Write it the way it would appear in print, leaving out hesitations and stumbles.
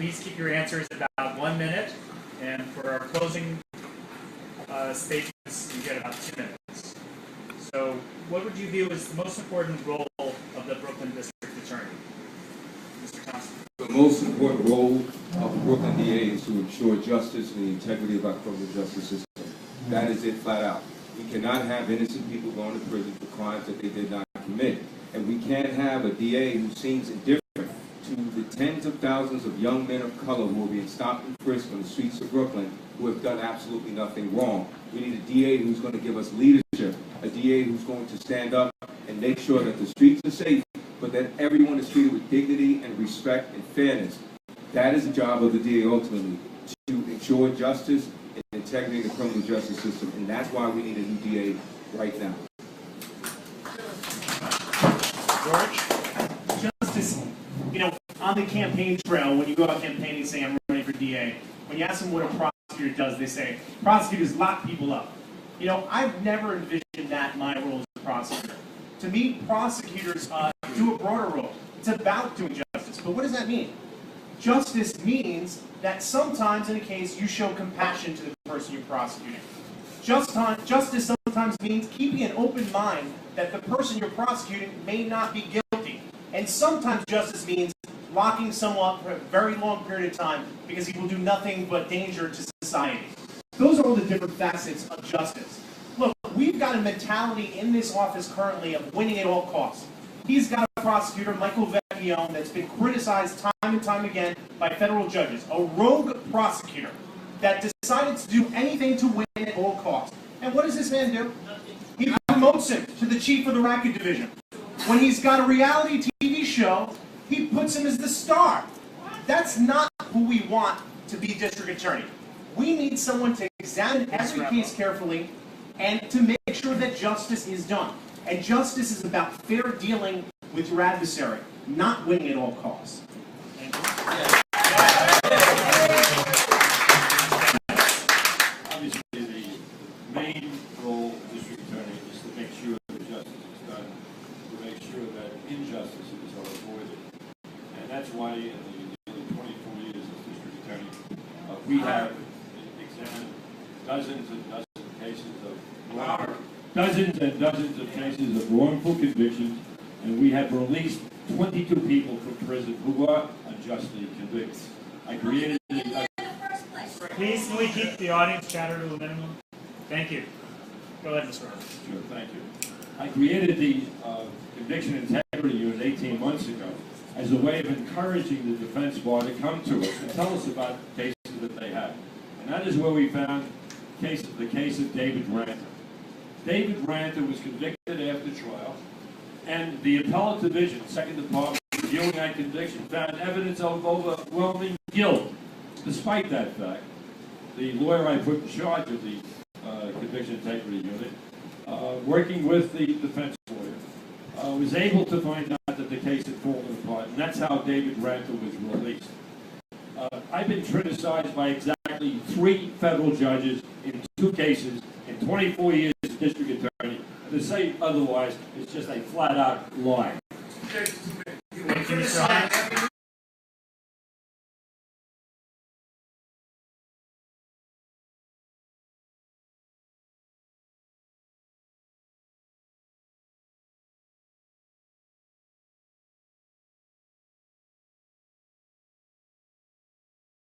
please keep your answers about 1 minute, and for our closing statements, you get about 2 minutes. So, what would you view as the most important role of the Brooklyn District Attorney? Mr. Thompson. The most important role of the Brooklyn DA is to ensure justice and the integrity of our criminal justice system. That is it, flat out. We cannot have innocent people going to prison for crimes that they did not commit. And we can't have a DA who seems indifferent to the tens of thousands of young men of color who are being stopped and frisked on the streets of Brooklyn who have done absolutely nothing wrong. We need a DA who's going to give us leadership, a DA who's going to stand up and make sure that the streets are safe, but that everyone is treated with dignity and respect and fairness. That is the job of the DA ultimately, to ensure justice and integrity in the criminal justice system, and that's why we need a new DA right now. George? Justice, on the campaign trail, when you go out campaigning saying I'm running for DA, when you ask them what a prosecutor does, they say, prosecutors lock people up. I've never envisioned that in my role as a prosecutor. To me, prosecutors do a broader role. It's about doing justice. But what does that mean? Justice means that sometimes in a case you show compassion to the person you're prosecuting. Justice sometimes means keeping an open mind that the person you're prosecuting may not be guilty. And sometimes justice means locking someone up for a very long period of time because he will do nothing but danger to society. Those are all the different facets of justice. Look, we've got a mentality in this office currently of winning at all costs. He's got a prosecutor, Michael Vecchione, that's been criticized time and time again by federal judges. A rogue prosecutor that decided to do anything to win at all costs. And what does this man do? He promotes him to the chief of the racket division. When he's got a reality TV show, he puts him as the star. That's not who we want to be district attorney. We need someone to examine every case carefully and to make sure that justice is done. And justice is about fair dealing with your adversary, not winning at all costs. Obviously, the main role of the district attorney is to make sure that justice is done, to make sure that injustices are avoided. And that's why in the nearly 24 years as district attorney, we have examined dozens and dozens of cases of wrongful convictions, and we have released 22 people from prison who were unjustly convicted. I created Please, can we keep the audience chatter to a minimum? Thank you. Go ahead, Mr. Roberts. Sure, thank you. I created the Conviction Integrity Unit 18 months ago as a way of encouraging the defense bar to come to us and tell us about cases that they had. And that is where we found the case of David Ranter. David Ranter was convicted after trial, and the appellate division, second department, reviewing that conviction, found evidence of overwhelming guilt. Despite that fact, the lawyer I put in charge of the Conviction Integrity Unit, working with the defense lawyer, was able to find out that the case had fallen apart, and that's how David Ranter was released. I've been criticized by exactly 3 federal judges in 2 cases in 24 years as district attorney. To say otherwise is just a flat-out lie. Thank you, Mr. Hynes.